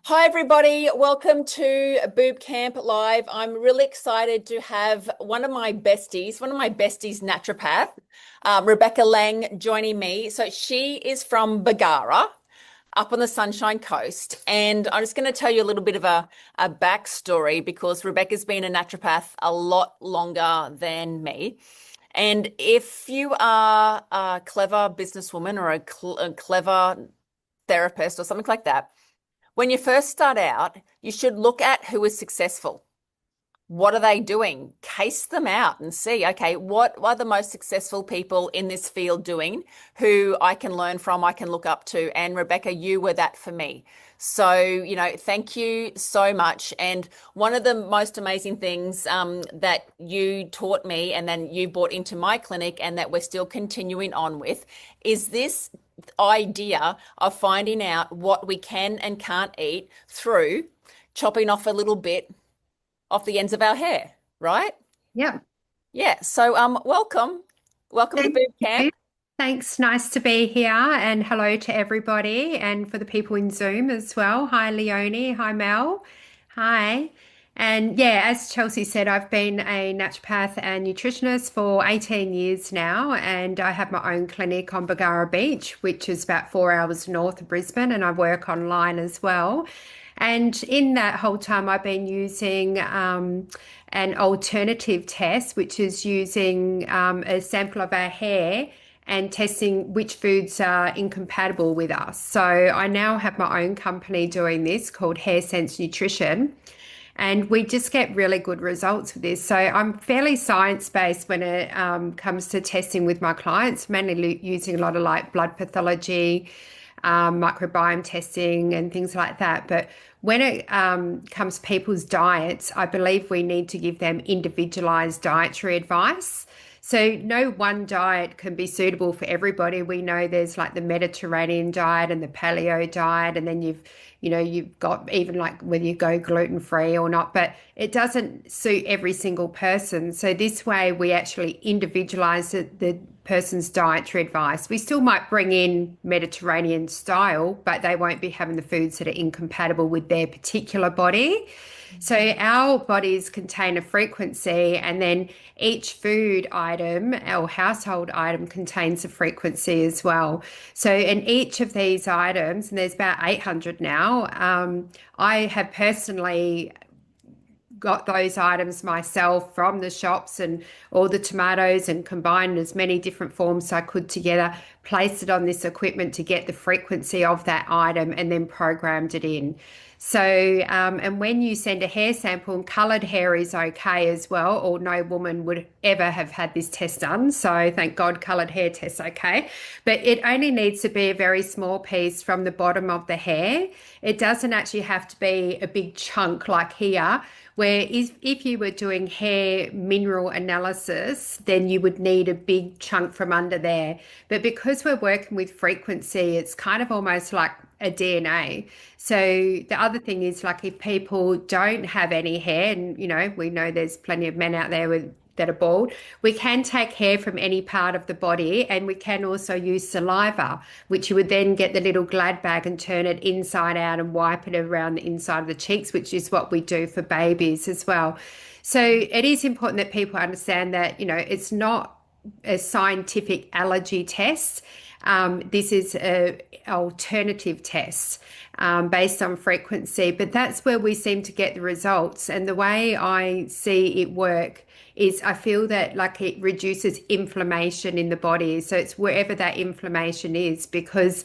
Hi, everybody. Welcome to BooB Camp Live. I'm really excited to have one of my besties, naturopath, Rebecca Lang, joining me. So she is from Bargara, up on the Sunshine Coast. And I'm just going to tell you a little bit of a backstory because Rebecca's been a naturopath a lot longer than me. And if you are a clever businesswoman or a clever therapist or something like that, when you first start out, you should look at who is successful. What are they doing? Case them out and see, okay, what are the most successful people in this field doing who I can learn from, I can look up to. And Rebecca, you were that for me. So, thank you so much. And one of the most amazing things that you taught me and then you brought into my clinic and that we're still continuing on with is this idea of finding out what we can and can't eat through chopping off a little bit off the ends of our hair, right? Yeah. Yeah. So welcome. Welcome to Thank BooB Camp. you. Thanks. Nice to be here. And hello to everybody and for the people in Zoom as well. Hi, Leonie. Hi, Mel. Hi. And yeah, as Chelsey said, I've been a naturopath and nutritionist for 18 years now. And I have my own clinic on Bargara Beach, which is about 4 hours north of Brisbane. And I work online as well. And in that whole time, I've been using an alternative test, which is using a sample of our hair and testing which foods are incompatible with us. So I now have my own company doing this called HairSense Nutrition. And we just get really good results with this. So I'm fairly science-based when it comes to testing with my clients, mainly using a lot of like blood pathology, microbiome testing and things like that. But when it comes to people's diets, I believe we need to give them individualized dietary advice. So no one diet can be suitable for everybody. We know there's like the Mediterranean diet and the paleo diet, and then you've got even like whether you go gluten free or not, but it doesn't suit every single person. So this way we actually individualize the person's dietary advice. We still might bring in Mediterranean style, but they won't be having the foods that are incompatible with their particular body. So our bodies contain a frequency, and then each food item or household item contains a frequency as well. So in each of these items, and there's about 800 now, I have personally got those items myself from the shops and all the tomatoes and combined as many different forms as I could together, placed it on this equipment to get the frequency of that item and then programmed it in. So, and when you send a hair sample, and coloured hair is okay as well, or no woman would ever have had this test done. So thank God coloured hair test's okay. But it only needs to be a very small piece from the bottom of the hair. It doesn't actually have to be a big chunk like here, where if you were doing hair mineral analysis, then you would need a big chunk from under there. But because we're working with frequency, it's kind of almost like a DNA. So the other thing is like if people don't have any hair, and we know there's plenty of men out there that are bald, we can take hair from any part of the body, and we can also use saliva, which you would then get the little glad bag and turn it inside out and wipe it around the inside of the cheeks, which is what we do for babies as well. So it is important that people understand that, it's not a scientific allergy test. This is an alternative test based on frequency, but that's where we seem to get the results. And the way I see it work is I feel that like it reduces inflammation in the body. So it's wherever that inflammation is, because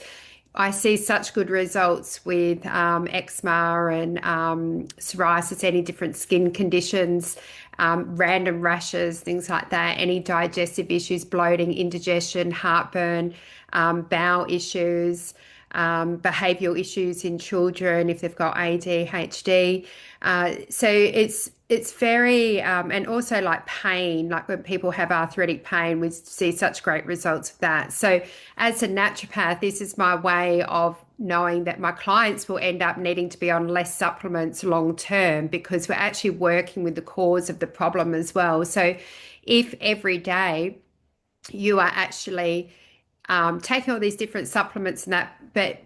I see such good results with eczema and psoriasis, any different skin conditions, random rashes, things like that, any digestive issues, bloating, indigestion, heartburn, bowel issues, behavioral issues in children if they've got ADHD. So it's very and also like pain, like when people have arthritic pain, we see such great results of that. So as a naturopath, this is my way of knowing that my clients will end up needing to be on less supplements long term, because we're actually working with the cause of the problem as well. So if every day you are actually taking all these different supplements and that, but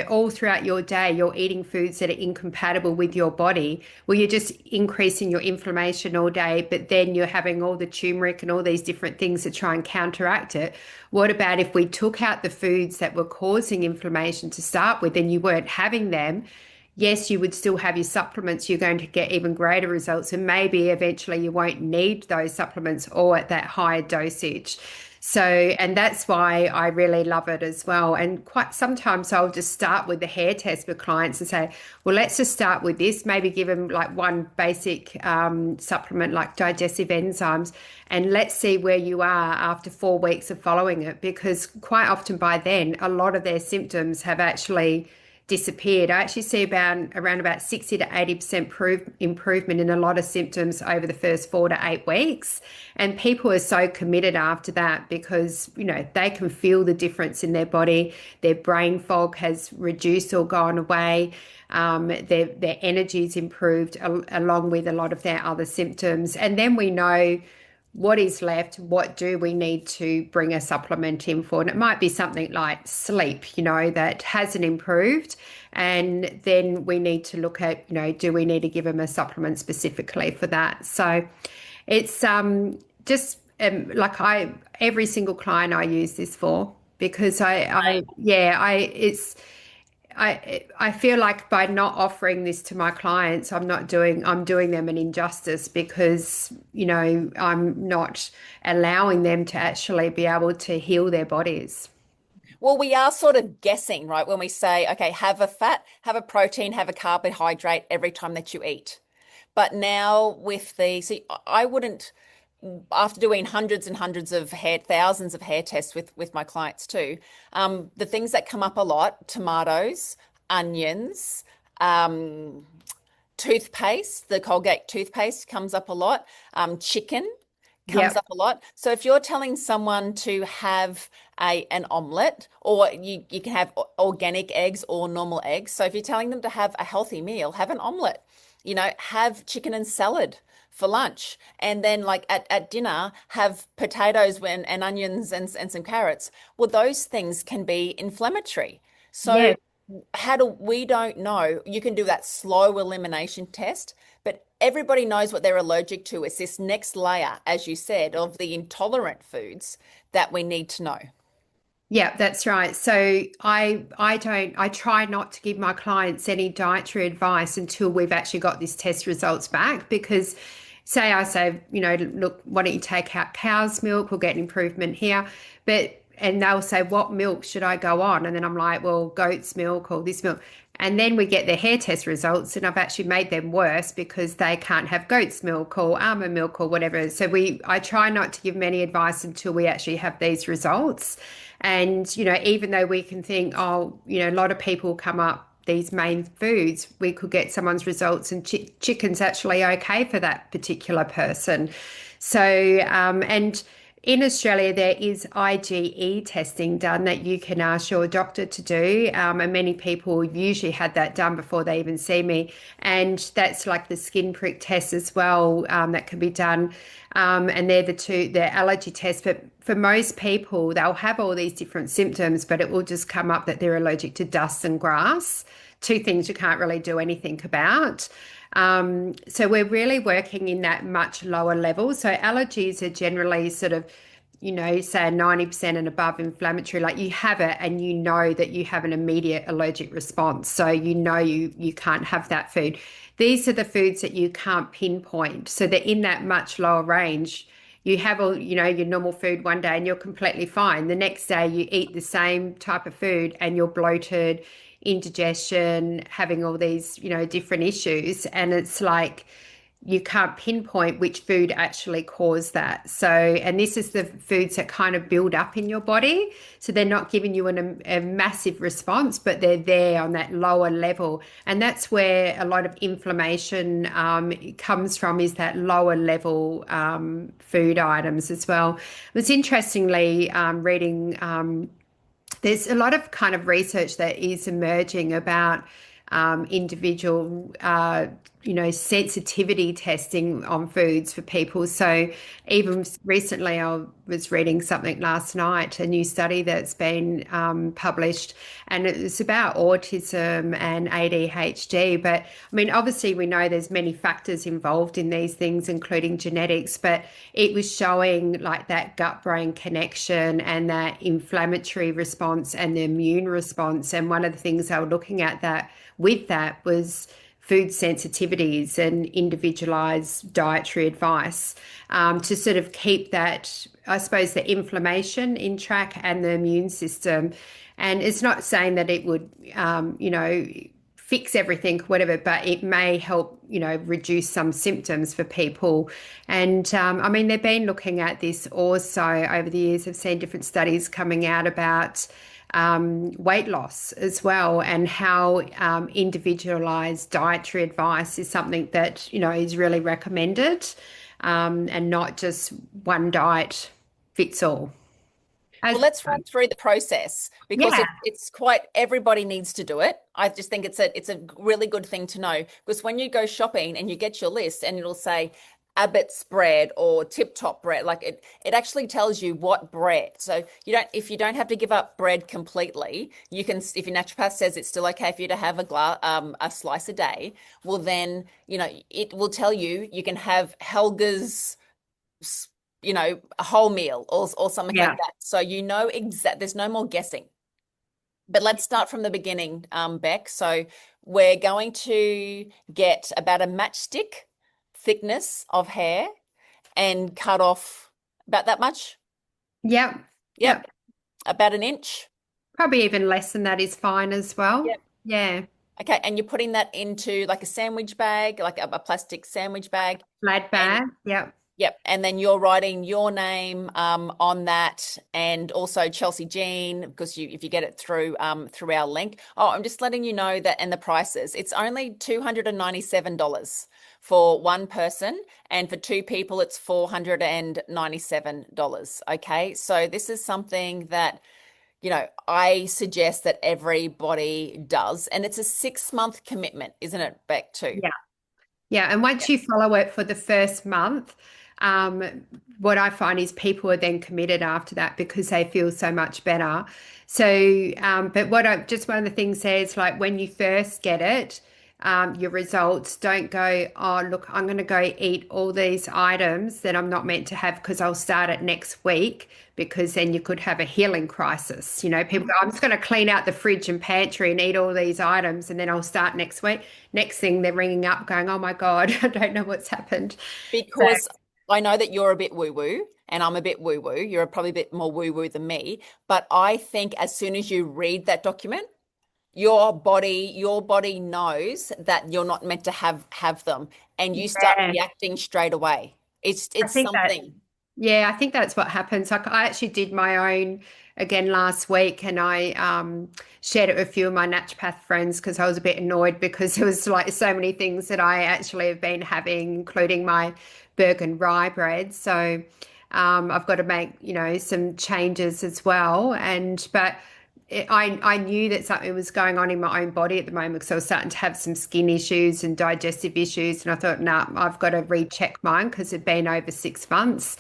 all throughout your day, you're eating foods that are incompatible with your body, well, you're just increasing your inflammation all day, but then you're having all the turmeric and all these different things to try and counteract it. What about if we took out the foods that were causing inflammation to start with and you weren't having them? Yes, you would still have your supplements. You're going to get even greater results, and maybe eventually you won't need those supplements or at that higher dosage. So, and that's why I really love it as well. And quite sometimes I'll just start with the hair test with clients and say, well, let's just start with this, maybe give them like one basic supplement like digestive enzymes, and let's see where you are after 4 weeks of following it, because quite often by then, a lot of their symptoms have actually disappeared. I actually see around about 60 to 80% improvement in a lot of symptoms over the first 4 to 8 weeks. And people are so committed after that because, they can feel the difference in their body. Their brain fog has reduced or gone away. Their energy's improved along with a lot of their other symptoms. And then we know what is left, what do we need to bring a supplement in for? And it might be something like sleep, that hasn't improved. And then we need to look at, do we need to give them a supplement specifically for that? So it's just like every single client I use this for, because I feel like by not offering this to my clients, I'm doing them an injustice, because, I'm not allowing them to actually be able to heal their bodies. Well, we are sort of guessing, right? When we say, okay, have a fat, have a protein, have a carbohydrate every time that you eat. But now see, I wouldn't, after doing hundreds and hundreds of thousands of hair tests with my clients too, the things that come up a lot: tomatoes, onions, toothpaste, the Colgate toothpaste comes up a lot, chicken comes Yep. up a lot. So if you're telling someone to have an omelette, or you can have organic eggs or normal eggs. So if you're telling them to have a healthy meal, have an omelette, have chicken and salad for lunch. And then like at dinner, have potatoes and onions and some carrots. Well, those things can be inflammatory. So Yeah. we don't know. You can do that slow elimination test, but everybody knows what they're allergic to. It's this next layer, as you said, of the intolerant foods that we need to know. Yeah, that's right. So I try not to give my clients any dietary advice until we've actually got this test results back, because I say, look, why don't you take out cow's milk? We'll get an improvement here. And they'll say, what milk should I go on? And then I'm like, well, goat's milk or this milk. And then we get their hair test results, and I've actually made them worse because they can't have goat's milk or almond milk or whatever. So I try not to give them any advice until we actually have these results. And, even though we can think, oh, a lot of people come up these main foods, we could get someone's results and chicken's actually okay for that particular person. So, and in Australia, there is IgE testing done that you can ask your doctor to do. And many people usually had that done before they even see me. And that's like the skin prick test as well, that can be done. And they're allergy tests. But for most people, they'll have all these different symptoms, but it will just come up that they're allergic to dust and grass, two things you can't really do anything about. So we're really working in that much lower level. So allergies are generally sort of, say 90% and above inflammatory, like you have it and you know that you have an immediate allergic response. So you can't have that food. These are the foods that you can't pinpoint. So they're in that much lower range. You have all, your normal food one day and you're completely fine. The next day you eat the same type of food and you're bloated, indigestion, having all these, different issues. And it's like you can't pinpoint which food actually caused that. So, and this is the foods that kind of build up in your body. So they're not giving you a massive response, but they're there on that lower level. And that's where a lot of inflammation comes from, is that lower level food items as well. I was interestingly reading there's a lot of kind of research that is emerging about individual, sensitivity testing on foods for people. So even recently, I was reading something last night, a new study that's been published, and it's about autism and ADHD. But I mean, obviously, we know there's many factors involved in these things, including genetics, but it was showing like that gut-brain connection and that inflammatory response and the immune response. And one of the things they were looking at that with that was food sensitivities and individualized dietary advice to sort of keep that, I suppose, the inflammation in track and the immune system. And it's not saying that it would, fix everything, whatever, but it may help, reduce some symptoms for people. And I mean, they've been looking at this also over the years. I've seen different studies coming out about weight loss as well, and how individualized dietary advice is something that, is really recommended, and not just one diet fits all. Well, As, let's run through the process because yeah, it's quite everybody needs to do it. I just think it's a really good thing to know because when you go shopping and you get your list and it'll say Abbott's bread or Tip Top bread, like it actually tells you what bread. So if you don't have to give up bread completely, you can, if your naturopath says it's still okay for you to have a slice a day, well then, it will tell you can have Helga's a whole meal or something like yeah, that. So there's no more guessing. But let's start from the beginning, Beck. So we're going to get about a matchstick thickness of hair and cut off about that much. yep, Yep, yep. about an inch. Probably even less than that is fine as well. Yep. Yeah, Okay, and you're putting that into like a sandwich bag, like a plastic sandwich bag. flat And bag. Yep, yep, and then you're writing your name on that, and also Chelsey Jean, because if you get it through our link. Oh, I'm just letting you know that, and the prices. It's only $297 for one person, and for two people, it's $497. Okay, so this is something that I suggest that everybody does, and it's a 6-month commitment, isn't it, Beck? Too. yeah. Yeah, and once you follow it for the first month, um, what I find is people are then committed after that because they feel so much better. So, but just one of the things says, like when you first get it, your results don't go, oh, look, I'm going to go eat all these items that I'm not meant to have because I'll start it next week, because then you could have a healing crisis. People go, I'm just going to clean out the fridge and pantry and eat all these items and then I'll start next week. Next thing they're ringing up going, oh my God, I don't know what's happened. So, Because I know that you're a bit woo-woo and I'm a bit woo-woo. You're probably a bit more woo-woo than me. But I think as soon as you read that document, your body knows that you're not meant to have them, and you start yeah, reacting straight away. It's I it's think that. something. Yeah, I think that's what happens. Like I actually did my own again last week, and I shared it with a few of my naturopath friends because I was a bit annoyed because there was like so many things that I actually have been having, including my Bergen rye bread. So I've got to make, some changes as well. I knew that something was going on in my own body at the moment because I was starting to have some skin issues and digestive issues. And I thought, nah, I've got to recheck mine because it'd been over 6 months.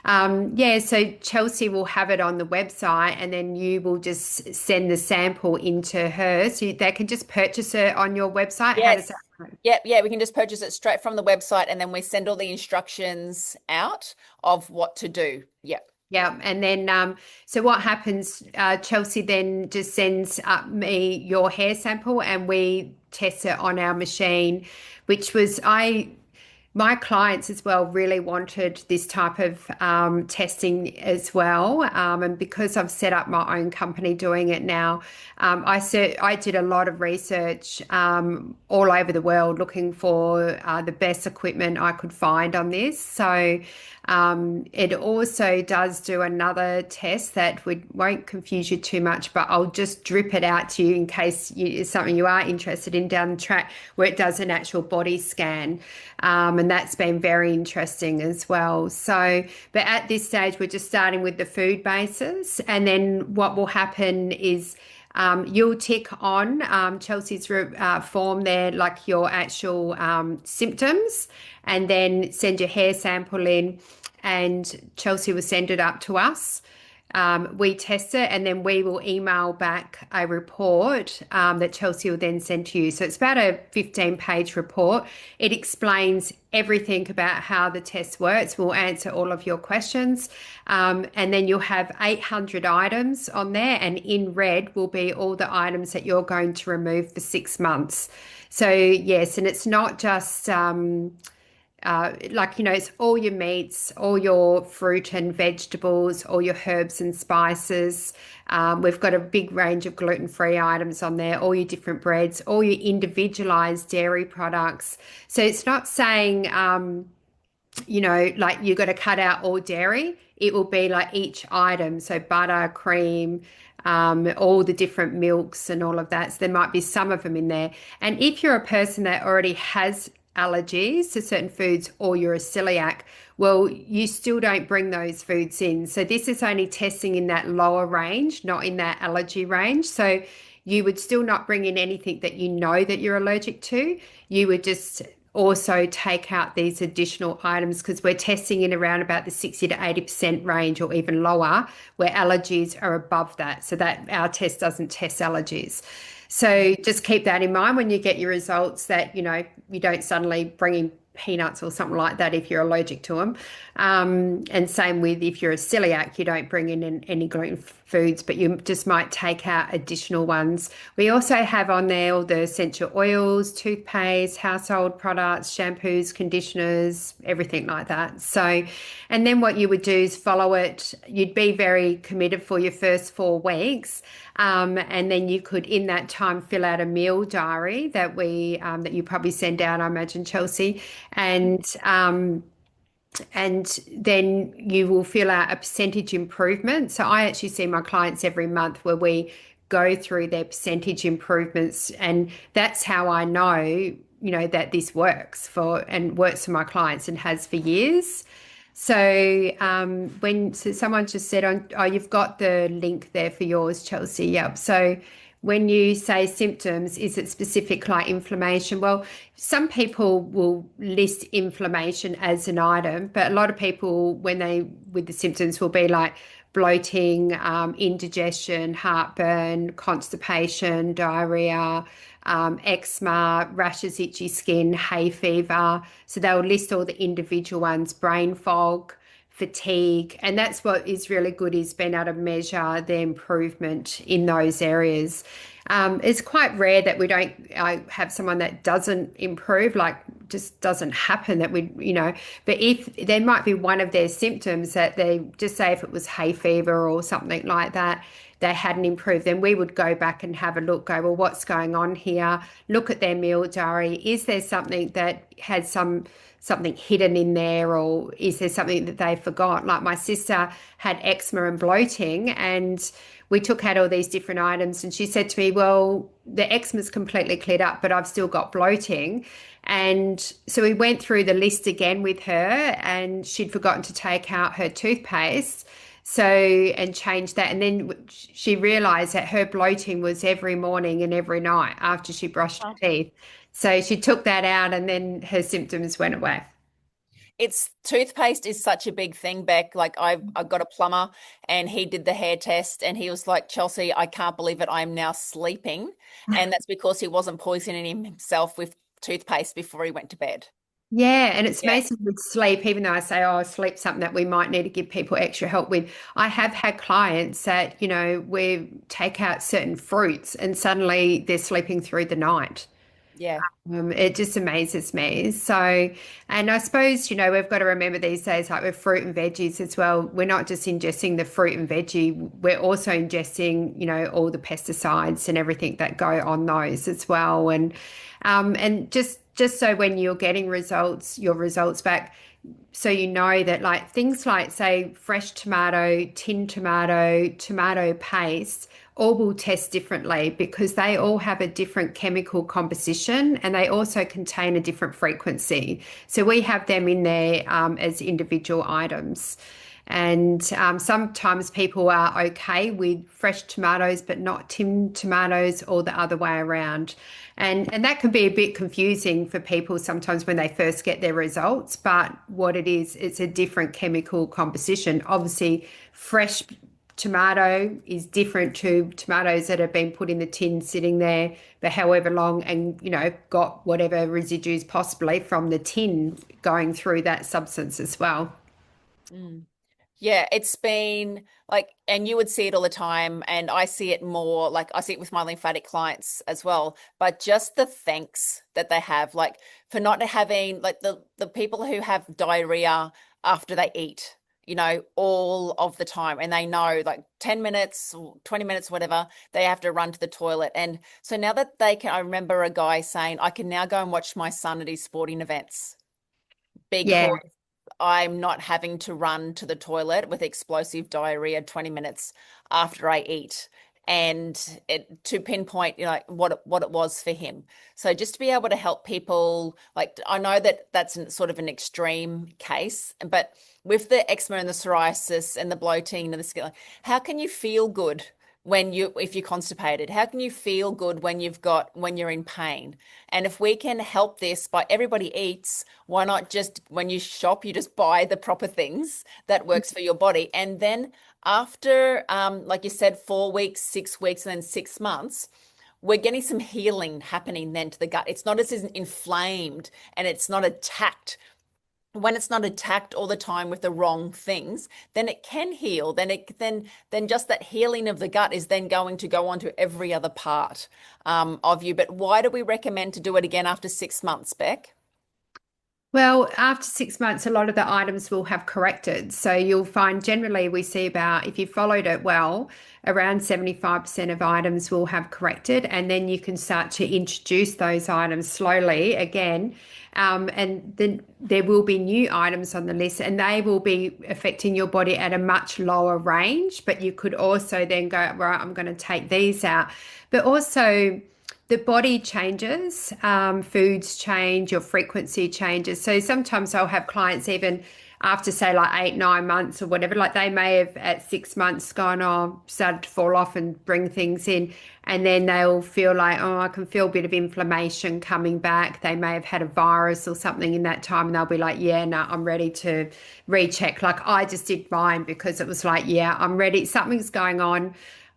Yeah, so Chelsey will have it on the website and then you will just send the sample into her. So they can just purchase it on your website. How does Yes. that work? Yeah, we can just purchase it straight from the website and then we send all the instructions out of what to do. Yeah. Yeah, and then so what happens? Chelsey then just sends me your hair sample, and we test it on our machine, which was my clients as well really wanted this type of testing as well. And because I've set up my own company doing it now, I did a lot of research all over the world looking for the best equipment I could find on this. So it also does do another test that won't confuse you too much, but I'll just drip it out to you in case it's something you are interested in down the track, where it does an actual body scan. And that's been very interesting as well. So, but at this stage, we're just starting with the food bases. And then what will happen is You'll tick on Chelsea's form there, like your actual symptoms, and then send your hair sample in, and Chelsea will send it up to us. We test it, and then we will email back a report that Chelsea will then send to you. So it's about a 15-page report. It explains everything about how the test works. We'll answer all of your questions. And then you'll have 800 items on there, and in red will be all the items that you're going to remove for 6 months. So, yes, and it's not just it's all your meats, all your fruit and vegetables, all your herbs and spices. We've got a big range of gluten-free items on there, all your different breads, all your individualized dairy products. So it's not saying, like you've got to cut out all dairy. It will be like each item. So butter, cream, all the different milks and all of that. So there might be some of them in there. And if you're a person that already has allergies to certain foods or you're a celiac, well, you still don't bring those foods in. So this is only testing in that lower range, not in that allergy range. So you would still not bring in anything that you know that you're allergic to. You would just also take out these additional items because we're testing in around about the 60 to 80% range or even lower, where allergies are above that. So that our test doesn't test allergies. So just keep that in mind when you get your results, that, you don't suddenly bring in peanuts or something like that if you're allergic to them. And same with if you're a celiac, you don't bring in any gluten foods, but you just might take out additional ones. We also have on there all the essential oils, toothpaste, household products, shampoos, conditioners, everything like that. So, and then what you would do is follow it. You'd be very committed for your first 4 weeks. And then you could, in that time, fill out a meal diary that that you probably send out, I imagine, Chelsea, and then you will fill out a percentage improvement. So I actually see my clients every month where we go through their percentage improvements, and that's how I know, that this works for my clients and has for years. So someone just said you've got the link there for yours, Chelsea. Yep. So when you say symptoms, is it specific like inflammation? Well, some people will list inflammation as an item, but a lot of people, with the symptoms, will be like bloating, indigestion, heartburn, constipation, diarrhea, eczema, rashes, itchy skin, hay fever. So they'll list all the individual ones, brain fog, fatigue, and that's what is really good, is being able to measure the improvement in those areas. It's quite rare that I have someone that doesn't improve, like just doesn't happen that but if there might be one of their symptoms that they just say, if it was hay fever or something like that, they hadn't improved, then we would go back and have a look, go, well, what's going on here? Look at their meal diary. Is there something that has something hidden in there, or is there something that they forgot? Like my sister had eczema and bloating, and we took out all these different items, and she said to me, well, the eczema's completely cleared up, but I've still got bloating. And so we went through the list again with her, and she'd forgotten to take out her toothpaste. So, and change that. And then she realized that her bloating was every morning and every night after she brushed her teeth. So she took that out, and then her symptoms went away. It's toothpaste is such a big thing, Beck. Like I've got a plumber and he did the hair test and he was like, Chelsea, I can't believe it. I'm now sleeping. And that's because he wasn't poisoning himself with toothpaste before he went to bed. Yeah, and it's Yeah. amazing with sleep, even though I say, oh, sleep's something that we might need to give people extra help with. I have had clients that, we take out certain fruits and suddenly they're sleeping through the night. Yeah. It just amazes me. So, and I suppose, we've got to remember these days, like with fruit and veggies as well, we're not just ingesting the fruit and veggie, we're also ingesting, all the pesticides and everything that go on those as well. And just so when you're getting your results back, so that like things like, say, fresh tomato, tin tomato, tomato paste, all will test differently because they all have a different chemical composition and they also contain a different frequency. So we have them in there as individual items. And sometimes people are okay with fresh tomatoes, but not tinned tomatoes, or the other way around. And that can be a bit confusing for people sometimes when they first get their results. But what it is, it's a different chemical composition. Obviously, fresh tomato is different to tomatoes that have been put in the tin sitting there for however long, and got whatever residues possibly from the tin going through that substance as well. Mm. Yeah, it's been like, and you would see it all the time, and I see it more like I see it with my lymphatic clients as well. But just the thanks that they have, like for not having like the people who have diarrhea after they eat, all of the time, and they know like 10 minutes, or 20 minutes, whatever, they have to run to the toilet. And so now that they can, I remember a guy saying, I can now go and watch my son at his sporting events Yeah. because I'm not having to run to the toilet with explosive diarrhea 20 minutes after I eat. And to pinpoint, what it was for him. So just to be able to help people, like I know that that's sort of an extreme case, but with the eczema and the psoriasis and the bloating and the skin, how can you feel good if you're constipated? How can you feel good when you're in pain? And if we can help this by everybody eats, why not just when you shop, you just buy the proper things that works for your body. And then after, like you said, 4 weeks, 6 weeks, and then 6 months, we're getting some healing happening then to the gut. It's not as inflamed and it's not attacked. When it's not attacked all the time with the wrong things, then it can heal. Then just that healing of the gut is then going to go on to every other part of you. But why do we recommend to do it again after 6 months, Beck? Well, after 6 months, a lot of the items will have corrected. So you'll find generally we see about, if you followed it well, around 75% of items will have corrected. And then you can start to introduce those items slowly again. And then there will be new items on the list, and they will be affecting your body at a much lower range. But you could also then go, right, I'm going to take these out. But also, the body changes, foods change, your frequency changes. So sometimes I'll have clients even after say like 8, 9 months or whatever, like they may have at 6 months gone, oh, started to fall off and bring things in. And then they'll feel like, oh, I can feel a bit of inflammation coming back. They may have had a virus or something in that time, and they'll be like, yeah, no, I'm ready to recheck. Like I just did mine because it was like, yeah, I'm ready. Something's going on.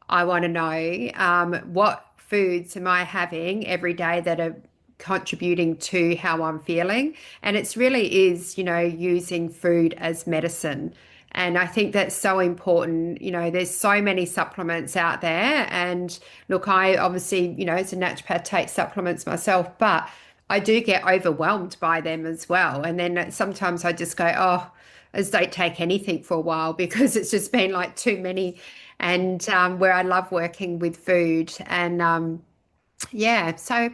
I want to know what foods am I having every day that are contributing to how I'm feeling. And it's really is, using food as medicine. And I think that's so important. There's so many supplements out there. And look, I obviously, as a naturopath, take supplements myself, but I do get overwhelmed by them as well. And then sometimes I just go, oh, I just don't take anything for a while because it's just been like too many. And where I love working with food. And yeah, so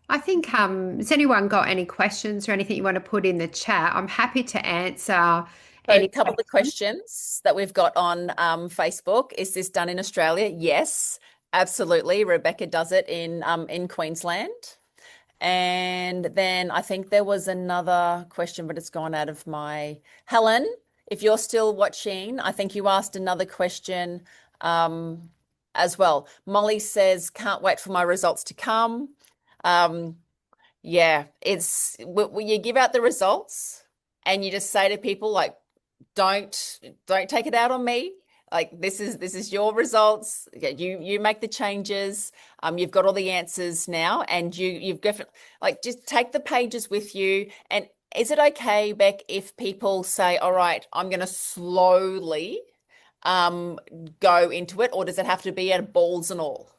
I think, has anyone got any questions or anything you want to put in the chat? I'm happy to answer So a any couple of questions. questions that we've got on Facebook. Is this done in Australia? Yes, absolutely. Rebecca does it in Queensland. And then I think there was another question, but it's gone out of my. Helen, if you're still watching, I think you asked another question um, as well. Molly says, can't wait for my results to come. Um, yeah, it's when you give out the results and you just say to people like, don't take it out on me. Like this is your results. Yeah, you make the changes. You've got all the answers now, and you've definitely like just take the pages with you. And is it okay, Beck, if people say, "All right, I'm going to slowly um go into it," or does it have to be at balls and all?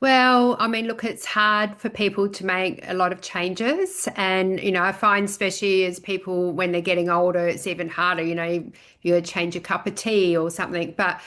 Well, I mean, look, it's hard for people to make a lot of changes. And, I find especially as people, when they're getting older, it's even harder, you change a cup of tea or something. But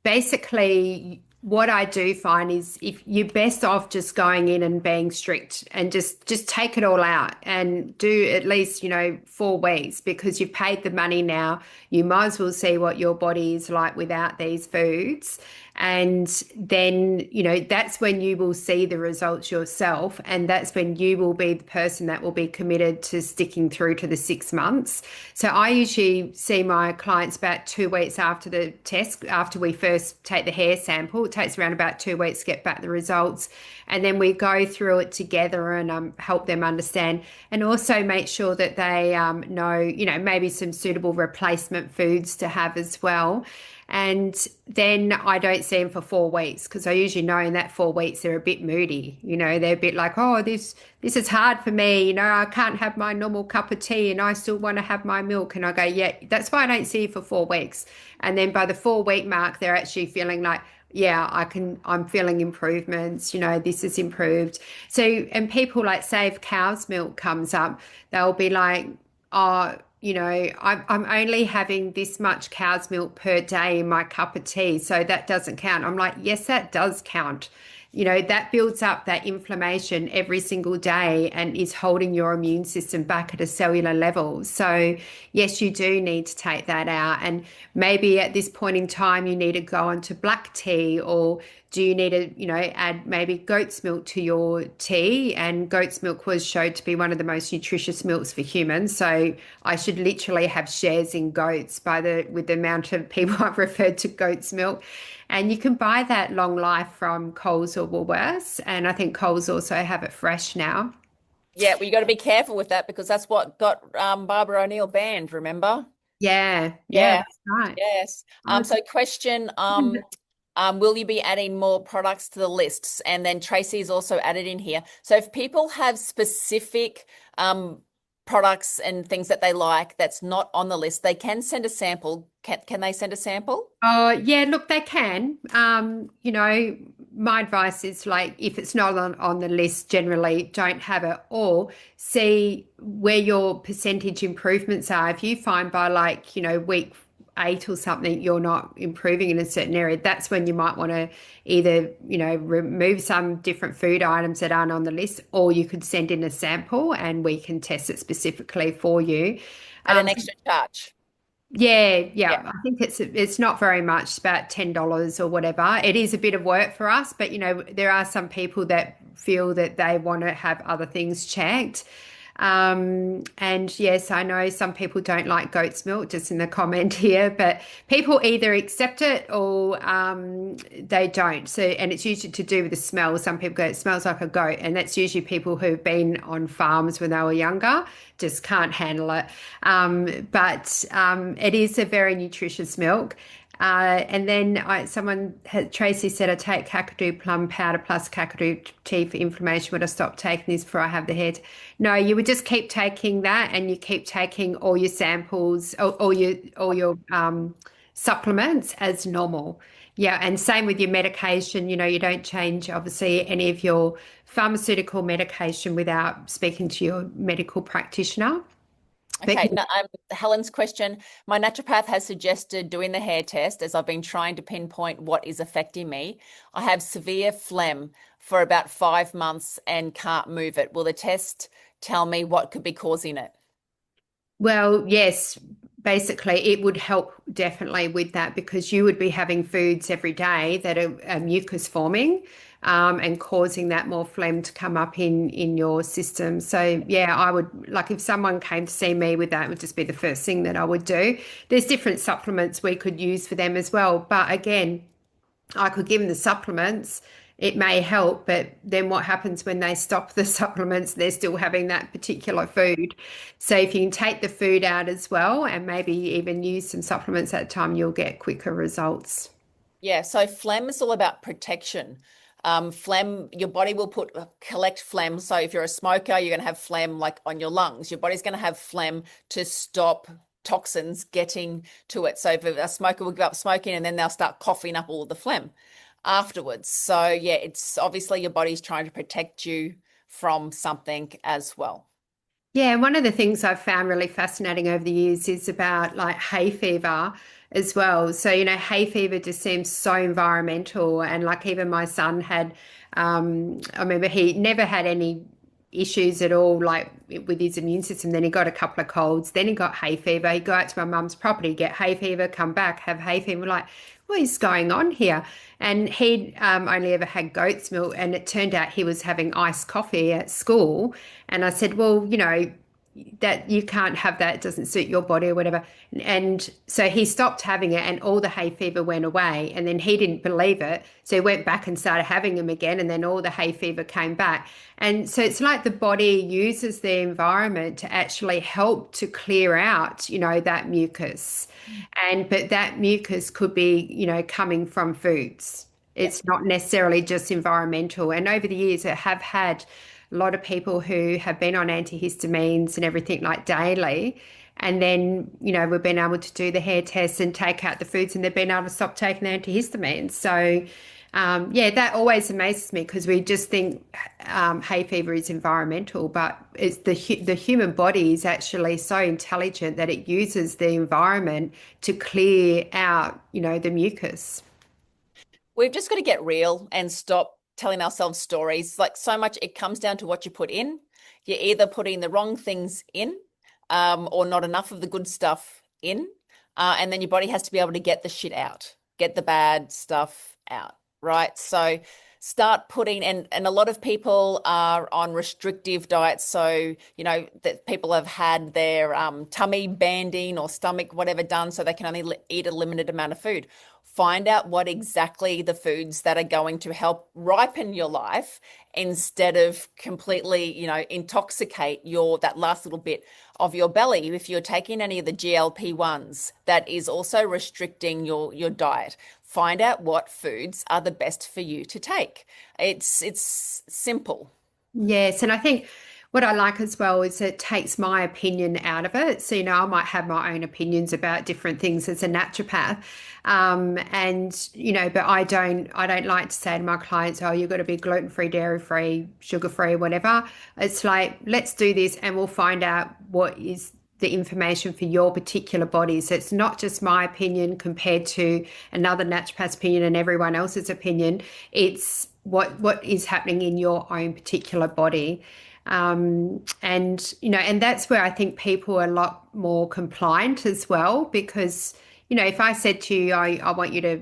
basically, what I do find is if you're best off just going in and being strict and just take it all out and do at least, 4 weeks because you've paid the money now. You might as well see what your body is like without these foods. And then, that's when you will see the results yourself. And that's when you will be the person that will be committed to sticking through to the 6 months. So I usually see my clients about 2 weeks after the test, after we first take the hair sample. It takes around about 2 weeks to get back the results. And then we go through it together and help them understand and also make sure that they know, maybe some suitable replacement foods to have as well. And then I don't see them for 4 weeks because I usually know in that 4 weeks they're a bit moody. They're a bit like, oh, this is hard for me. I can't have my normal cup of tea and I still want to have my milk. And I go, yeah, that's why I don't see you for 4 weeks. And then by the 4 week mark, they're actually feeling like, yeah, I'm feeling improvements, this is improved. So, and people like say if cow's milk comes up, they'll be like, oh, I'm only having this much cow's milk per day in my cup of tea, so that doesn't count. I'm like, yes, that does count. That builds up that inflammation every single day and is holding your immune system back at a cellular level. So, yes, you do need to take that out. And maybe at this point in time, you need to go on to black tea, or do you need to, add maybe goat's milk to your tea? And goat's milk was shown to be one of the most nutritious milks for humans. So I should literally have shares in goats with the amount of people I've referred to goat's milk. And you can buy that long life from Coles or Woolworths. And I think Coles also have it fresh now. Yeah, well, you got to be careful with that because that's what got Barbara O'Neill banned, remember? Yeah, yeah, Yeah, that's right. yes. Oh, So question, will you be adding more products to the lists? And then Tracy's also added in here. So if people have specific products and things that they like that's not on the list, they can send a sample. Can they send a sample? oh, yeah, look, they can. My advice is like if it's not on the list, generally don't have it, or see where your percentage improvements are. If you find by like, week 8 or something, you're not improving in a certain area, that's when you might want to either, remove some different food items that aren't on the list, or you could send in a sample and we can test it specifically for you. At an Um, extra charge. yeah, Yeah. yeah. I think it's not very much, it's about $10 or whatever. It is a bit of work for us, but there are some people that feel that they want to have other things checked. And yes, I know some people don't like goat's milk, just in the comment here, but people either accept it or they don't. So, and it's usually to do with the smell. Some people go, it smells like a goat, and that's usually people who've been on farms when they were younger, just can't handle it. But it is a very nutritious milk. And then Tracy said, I take Kakadu plum powder plus Kakadu tea for inflammation. Would I stop taking this before I have the head? No, you would just keep taking that, and you keep taking all your samples, all your supplements as normal. Yeah, and same with your medication. You don't change obviously any of your pharmaceutical medication without speaking to your medical practitioner. But Okay, now, Helen's question. My naturopath has suggested doing the hair test as I've been trying to pinpoint what is affecting me. I have severe phlegm for about 5 months and can't move it. Will the test tell me what could be causing it? Well, yes, basically, it would help definitely with that because you would be having foods every day that are mucus forming, and causing that more phlegm to come up in your system. So, yeah, I would like if someone came to see me with that, it would just be the first thing that I would do. There's different supplements we could use for them as well. But again, I could give them the supplements. It may help, but then what happens when they stop the supplements? They're still having that particular food. So if you can take the food out as well and maybe even use some supplements at a time, you'll get quicker results. Yeah, so phlegm is all about protection. Phlegm, your body will collect phlegm. So if you're a smoker, you're going to have phlegm like on your lungs. Your body's going to have phlegm to stop toxins getting to it. So if a smoker will give up smoking and then they'll start coughing up all the phlegm afterwards. So yeah, it's obviously your body's trying to protect you from something as well. Yeah, one of the things I've found really fascinating over the years is about like hay fever as well. So, hay fever just seems so environmental. And like even my son had, I remember he never had any issues at all, like with his immune system. Then he got a couple of colds, then he got hay fever. He'd go out to my mum's property, get hay fever, come back, have hay fever. We're like, what is going on here? And he'd only ever had goat's milk, and it turned out he was having iced coffee at school. And I said, well, that you can't have that, it doesn't suit your body or whatever. And so he stopped having it, and all the hay fever went away. And then he didn't believe it. So he went back and started having them again, and then all the hay fever came back. And so it's like the body uses the environment to actually help to clear out, that mucus. But that mucus could be, coming from foods. Yeah. It's not necessarily just environmental. And over the years, I have had a lot of people who have been on antihistamines and everything like daily. And then, we've been able to do the hair tests and take out the foods, and they've been able to stop taking the antihistamines. So, yeah, that always amazes me because we just think hay fever is environmental, but it's the human body is actually so intelligent that it uses the environment to clear out, the mucus. We've just got to get real and stop telling ourselves stories. Like so much, it comes down to what you put in. You're either putting the wrong things in, or not enough of the good stuff in. And then your body has to be able to get the shit out, get the bad stuff out, right? So start putting, and a lot of people are on restrictive diets. So, that people have had their tummy banding or stomach, whatever done, so they can only eat a limited amount of food. Find out what exactly the foods that are going to help ripen your life instead of completely, intoxicate that last little bit of your belly. If you're taking any of the GLP-1s, that is also restricting your diet. Find out what foods are the best for you to take. It's simple. Yes, and I think what I like as well is it takes my opinion out of it. So, I might have my own opinions about different things as a naturopath. And but I don't like to say to my clients, oh, you've got to be gluten-free, dairy-free, sugar-free, whatever. It's like, let's do this and we'll find out what is the information for your particular body. So it's not just my opinion compared to another naturopath's opinion and everyone else's opinion. It's what is happening in your own particular body. And that's where I think people are a lot more compliant as well, because, if I said to you, I want you to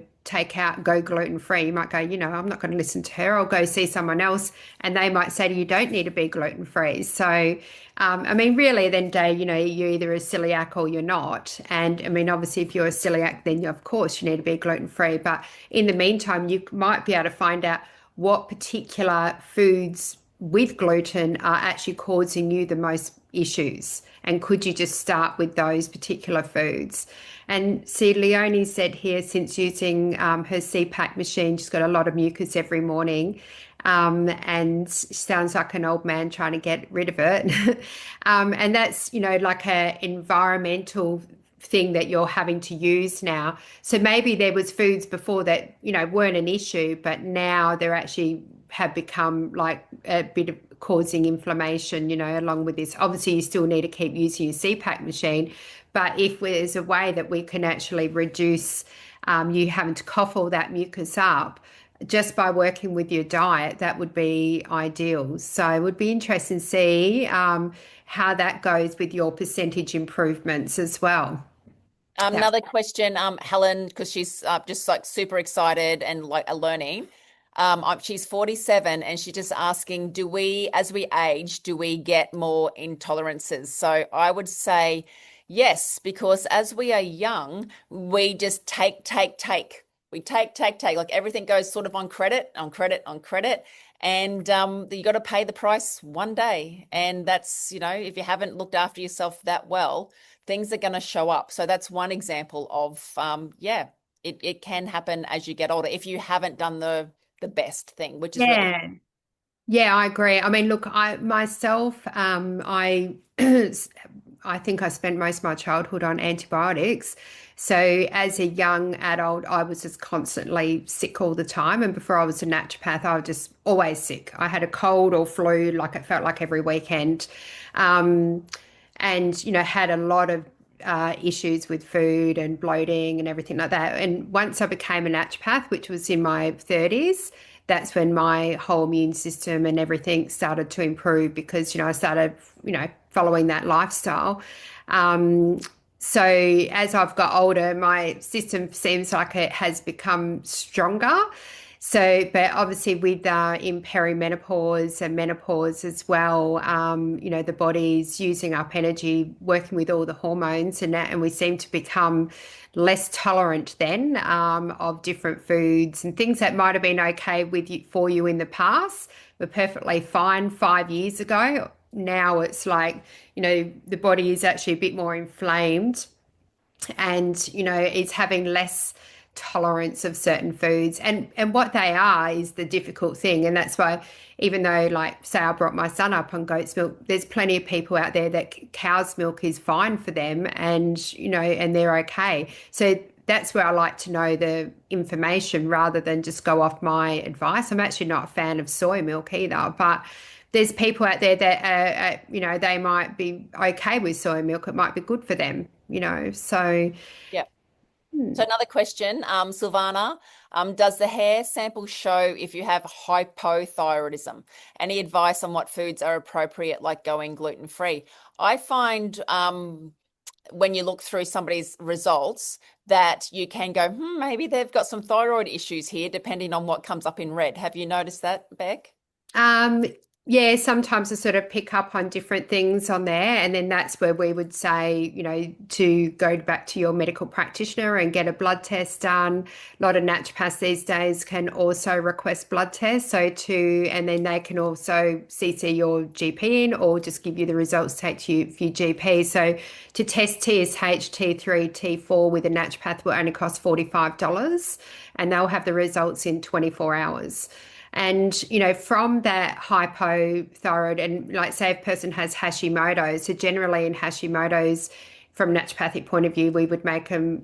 go gluten free, you might go, I'm not going to listen to her. I'll go see someone else, and they might say to you, don't need to be gluten free. So, I mean, really, at the end of the day, you're either a celiac or you're not. And I mean, obviously, if you're a celiac, then of course you need to be gluten free. But in the meantime, you might be able to find out what particular foods with gluten are actually causing you the most issues. And could you just start with those particular foods? And see, Leonie said here, since using her CPAP machine, she's got a lot of mucus every morning. And sounds like an old man trying to get rid of it. And that's, like a environmental thing that you're having to use now. So maybe there was foods before that, weren't an issue, but now they're actually have become like a bit of causing inflammation, along with this. Obviously, you still need to keep using your CPAP machine, but if there's a way that we can actually reduce you having to cough all that mucus up just by working with your diet, that would be ideal. So it would be interesting to see how that goes with your percentage improvements as well. That Another question, Helen, because she's just like super excited and like learning. She's 47 and she's just asking, as we age, do we get more intolerances? So I would say yes, because as we are young, we just take, take, take. We take, take, take. Like everything goes sort of on credit, on credit, on credit. And you got to pay the price one day. And that's, if you haven't looked after yourself that well, things are going to show up. So that's one example of, yeah, it can happen as you get older if you haven't done the best thing, which is really. Yeah. Yeah, I agree. I mean, look, I myself, I think I spent most of my childhood on antibiotics. So as a young adult, I was just constantly sick all the time. And before I was a naturopath, I was just always sick. I had a cold or flu, like it felt like every weekend. Um, and had a lot of issues with food and bloating and everything like that. And once I became a naturopath, which was in my 30s, that's when my whole immune system and everything started to improve because I started following that lifestyle. Um, so as I've got older, my system seems like it has become stronger. So, but obviously with in perimenopause and menopause as well, the body's using up energy, working with all the hormones and that, and we seem to become less tolerant then of different foods and things that might have been okay with you for you in the past were perfectly fine 5 years ago. Now it's like, the body is actually a bit more inflamed and is having less tolerance of certain foods and what they are is the difficult thing. And that's why, even though, like, say I brought my son up on goat's milk, there's plenty of people out there that cow's milk is fine for them and and they're okay. So that's where I like to know the information rather than just go off my advice. I'm actually not a fan of soy milk either, but there's people out there that they might be okay with soy milk. It might be good for them, so. Yeah. So another question, Silvana, does the hair sample show if you have hypothyroidism? Any advice on what foods are appropriate, like going gluten-free? I find when you look through somebody's results that you can go, maybe they've got some thyroid issues here, depending on what comes up in red. Have you noticed that, Beck? Um, yeah, sometimes I sort of pick up on different things on there, and then that's where we would say, to go back to your medical practitioner and get a blood test done. A lot of naturopaths these days can also request blood tests, and then they can also CC your GP in or just give you the results, take to you for your GP. So to test TSH, T3, T4 with a naturopath will only cost $45, and they'll have the results in 24 hours. And, from that hypothyroid, and like say a person has Hashimoto's, so generally in Hashimoto's, from a naturopathic point of view, we would make them,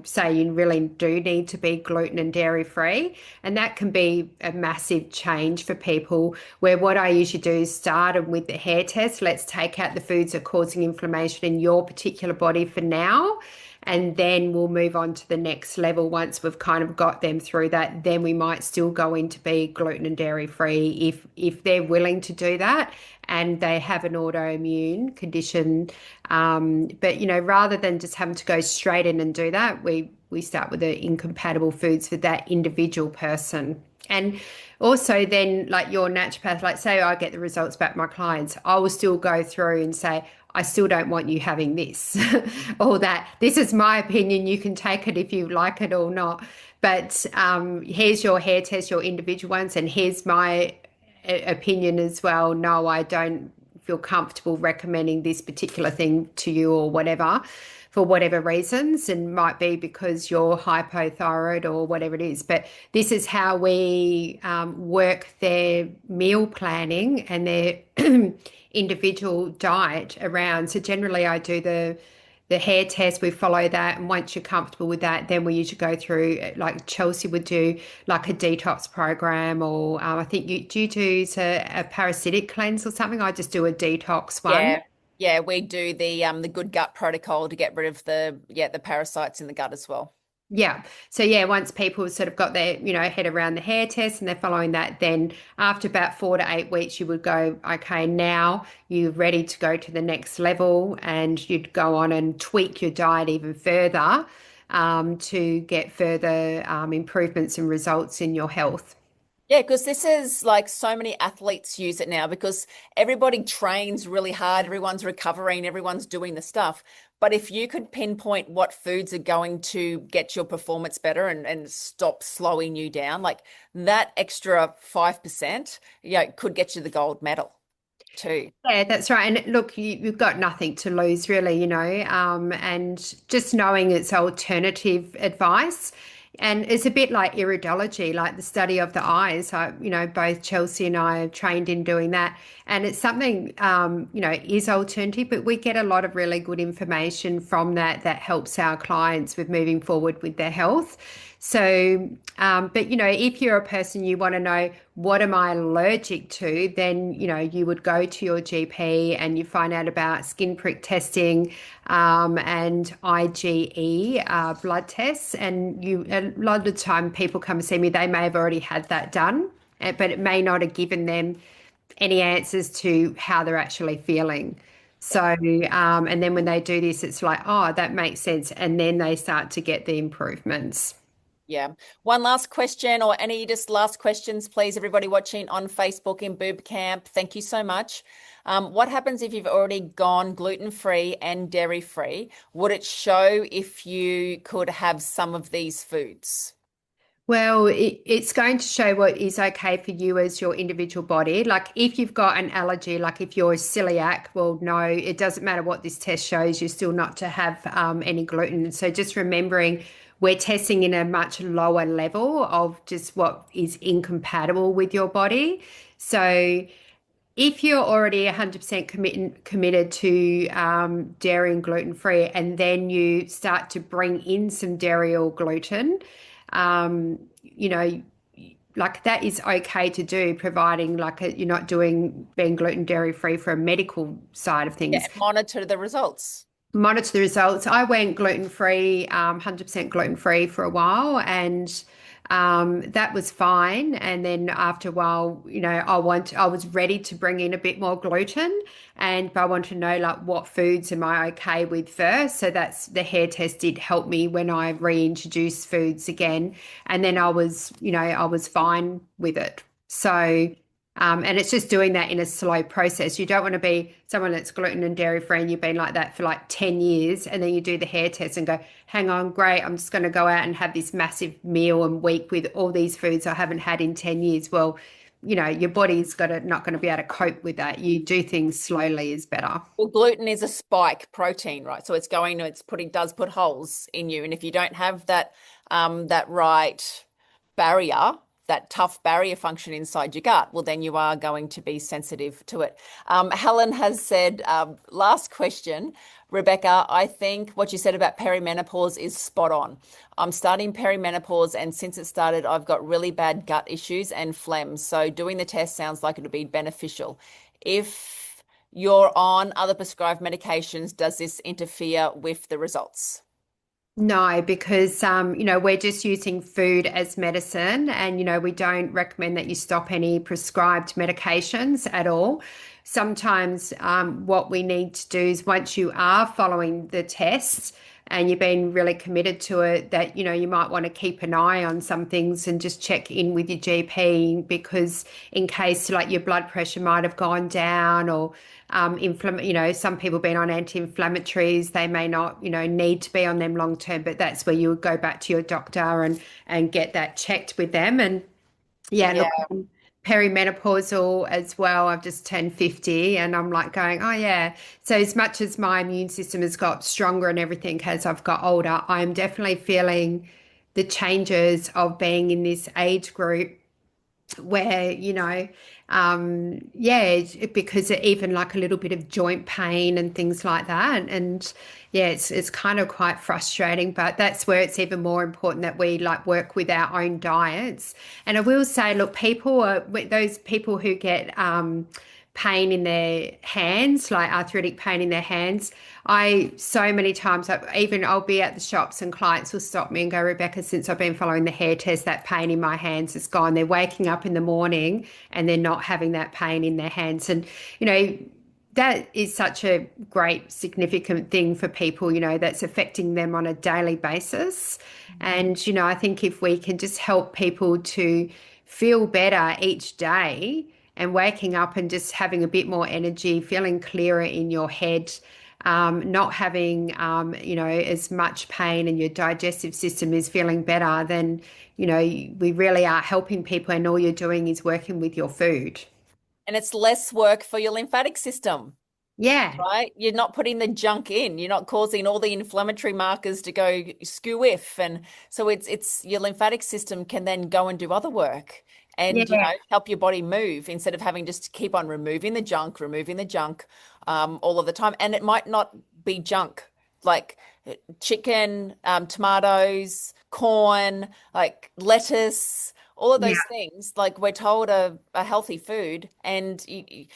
say you really do need to be gluten and dairy free. And that can be a massive change for people, where what I usually do is start them with the hair test. Let's take out the foods that are causing inflammation in your particular body for now. And then we'll move on to the next level. Once we've kind of got them through that, then we might still go in to be gluten and dairy free if they're willing to do that and they have an autoimmune condition. But rather than just having to go straight in and do that, we start with the incompatible foods for that individual person. And also then, like your naturopath, like say I get the results back my clients, I will still go through and say, I still don't want you having this or that. This is my opinion. You can take it if you like it or not. But here's your hair test, your individual ones, and here's my opinion as well. No, I don't feel comfortable recommending this particular thing to you or whatever, for whatever reasons, and might be because you're hypothyroid or whatever it is. But this is how we work their meal planning and their individual diet around. So generally I do the hair test, we follow that, and once you're comfortable with that, then we usually go through, like Chelsey would do, like a detox program, or I think you do a parasitic cleanse or something. I just do a detox one. Yeah. Yeah, we do the good gut protocol to get rid of the parasites in the gut as well. Yeah. So yeah, once people have sort of got their, head around the hair test and they're following that, then after about 4 to 8 weeks, you would go, okay, now you're ready to go to the next level, and you'd go on and tweak your diet even further to get further improvements and results in your health. Yeah, because this is like so many athletes use it now because everybody trains really hard, everyone's recovering, everyone's doing the stuff. But if you could pinpoint what foods are going to get your performance better and stop slowing you down, like that extra 5%, could get you the gold medal too. Yeah, that's right. And look, you've got nothing to lose really, and just knowing it's alternative advice. And it's a bit like iridology, like the study of the eyes. Both Chelsey and I are trained in doing that. And it's something, is alternative, but we get a lot of really good information from that helps our clients with moving forward with their health. So, but if you're a person you want to know what am I allergic to, then you would go to your GP and you find out about skin prick testing and IgE blood tests. And a lot of the time people come and see me, they may have already had that done, but it may not have given them any answers to how they're actually feeling. So, and then when they do this, it's like, oh, that makes sense. And then they start to get the improvements. Yeah. One last question, or any just last questions, please, everybody watching on Facebook in BooB Camp. Thank you so much. What happens if you've already gone gluten-free and dairy-free? Would it show if you could have some of these foods? Well, it's going to show what is okay for you as your individual body. Like if you've got an allergy, like if you're celiac, well, no, it doesn't matter what this test shows, you're still not to have any gluten. So just remembering we're testing in a much lower level of just what is incompatible with your body. So if you're already 100% committed to dairy and gluten free, and then you start to bring in some dairy or gluten, you know, like that is okay to do, providing you're not doing being gluten dairy free for a medical side of Yeah, things. and monitor the results. Monitor the results. I went gluten free, 100% gluten free for a while, and that was fine. And then after a while, I was ready to bring in a bit more gluten, but I want to know like what foods am I okay with first. So that's the hair test did help me when I reintroduced foods again, and then I was fine with it. So. And it's just doing that in a slow process. You don't want to be someone that's gluten and dairy free and you've been like that for like 10 years. And then you do the hair test and go, hang on, great. I'm just going to go out and have this massive meal and week with all these foods I haven't had in 10 years. Well, your body's not going to be able to cope with that. You do things slowly is better. Well, gluten is a spike protein, right? So does put holes in you. And if you don't have that right barrier, that tough barrier function inside your gut, well, then you are going to be sensitive to it. Helen has said, last question, Rebecca, I think what you said about perimenopause is spot on. I'm starting perimenopause, and since it started, I've got really bad gut issues and phlegm. So doing the test sounds like it'll be beneficial. If you're on other prescribed medications, does this interfere with the results? No, because we're just using food as medicine, and we don't recommend that you stop any prescribed medications at all. Sometimes what we need to do is once you are following the tests and you've been really committed to it, that you might want to keep an eye on some things and just check in with your GP, because in case like your blood pressure might have gone down, or some people being on anti-inflammatories, they may not need to be on them long term, but that's where you would go back to your doctor and get that checked with them. And yeah, Yeah. look, I'm perimenopausal as well. I've just turned 50 and I'm like going, oh yeah. So as much as my immune system has got stronger and everything as I've got older, I'm definitely feeling the changes of being in this age group where because even like a little bit of joint pain and things like that. And yeah, it's kind of quite frustrating, but that's where it's even more important that we like work with our own diets. And I will say, look, those people who get pain in their hands, like arthritic pain in their hands. So many times, I'll be at the shops and clients will stop me and go, Rebecca, since I've been following the hair test, that pain in my hands is gone. They're waking up in the morning and they're not having that pain in their hands. And, that is such a great, significant thing for people, that's affecting them on a daily basis. And, I think if we can just help people to feel better each day, and waking up and just having a bit more energy, feeling clearer in your head, not having, as much pain, and your digestive system is feeling better, then, we really are helping people, and all you're doing is working with your food. And it's less work for your lymphatic system. Yeah. Right? You're not putting the junk in. You're not causing all the inflammatory markers to go skew if. And so it's your lymphatic system can then go and do other work and, Yeah. help your body move instead of having just to keep on removing the junk all of the time. And it might not be junk. Like chicken, tomatoes, corn, like lettuce, all of Yeah, those things, like we're told are healthy food. And you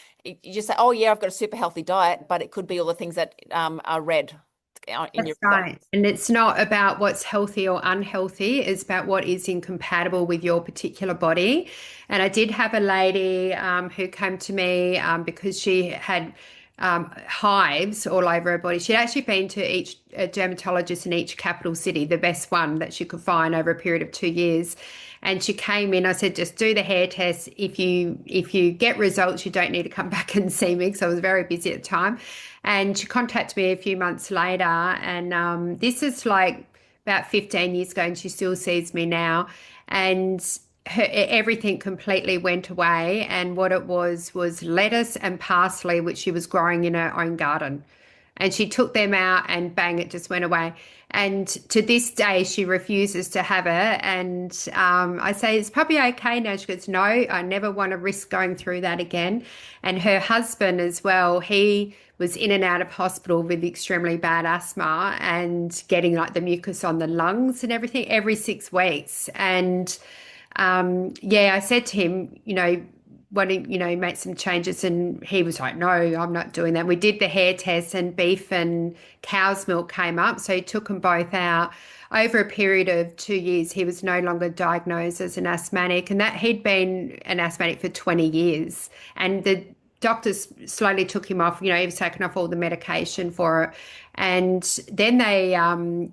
just say, oh, yeah, I've got a super healthy diet, but it could be all the things that are red in that's your right. results. And it's not about what's healthy or unhealthy, it's about what is incompatible with your particular body. And I did have a lady who came to me because she had hives all over her body. She'd actually been to each a dermatologist in each capital city, the best one that she could find over a period of 2 years. And she came in. I said, just do the hair test. If you get results, you don't need to come back and see me because I was very busy at the time. And she contacted me a few months later, and this is like about 15 years ago, and she still sees me now. And everything completely went away. And what it was lettuce and parsley, which she was growing in her own garden. And she took them out, and bang, it just went away. And to this day, she refuses to have it. And I say, it's probably okay now. She goes, no, I never want to risk going through that again. And her husband as well, he was in and out of hospital with extremely bad asthma and getting like the mucus on the lungs and everything every 6 weeks. And yeah, I said to him, why don't make some changes? And he was like, no, I'm not doing that. We did the hair test and beef and cow's milk came up. So he took them both out. Over a period of 2 years, he was no longer diagnosed as an asthmatic, and that he'd been an asthmatic for 20 years. And the doctors slowly took him off, he was taken off all the medication for it. And then they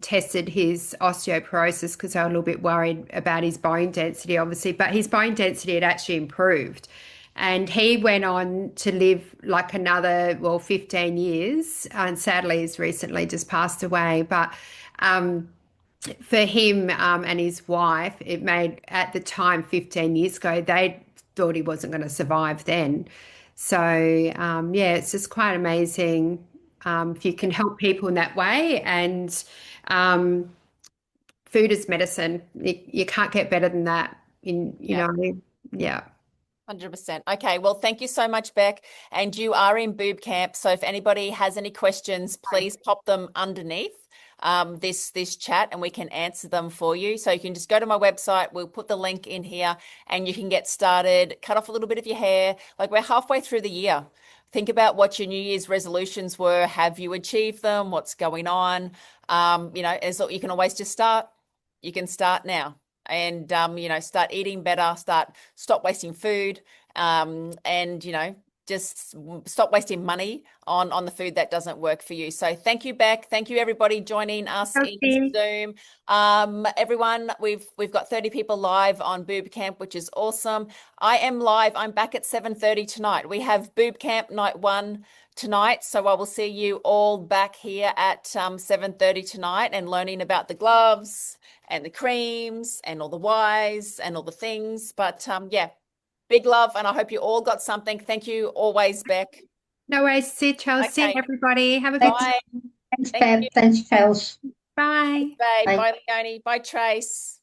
tested his osteoporosis because they were a little bit worried about his bone density, obviously, but his bone density had actually improved. And he went on to live like another, well, 15 years. And sadly, he's recently just passed away. But for him and his wife, it made, at the time, 15 years ago, they thought he wasn't going to survive then. So, yeah, it's just quite amazing if you can help people in that way. And um, food is medicine. You can't get better than that. Yeah. Yeah. 100%. Okay, well, thank you so much, Beck. And you are in Boob Camp. So if anybody has any questions, please pop them underneath this chat and we can answer them for you. So you can just go to my website. We'll put the link in here and you can get started, cut off a little bit of your hair. Like we're halfway through the year. Think about what your New Year's resolutions were. Have you achieved them? What's going on? You can always just start. You can start now and start eating better, stop wasting food, and just stop wasting money on the food that doesn't work for you. So thank you, Beck. Thank you, everybody joining us in Okay. Zoom. Everyone, we've got 30 people live on BooB Camp, which is awesome. I am live. I'm back at 7:30 tonight. We have BooB Camp night 1 tonight. So I will see you all back here at 7:30 tonight and learning about the gloves and the creams and all the whys and all the things. But yeah, big love. And I hope you all got something. Thank you always, Beck. No worries. See you, Chelsea, Okay. everybody. Have a good Thanks, Bye. thanks, Thank Bev. you. Thanks, Charles. bye. Bye. Bye. Bye, Leonie. Bye, Trace.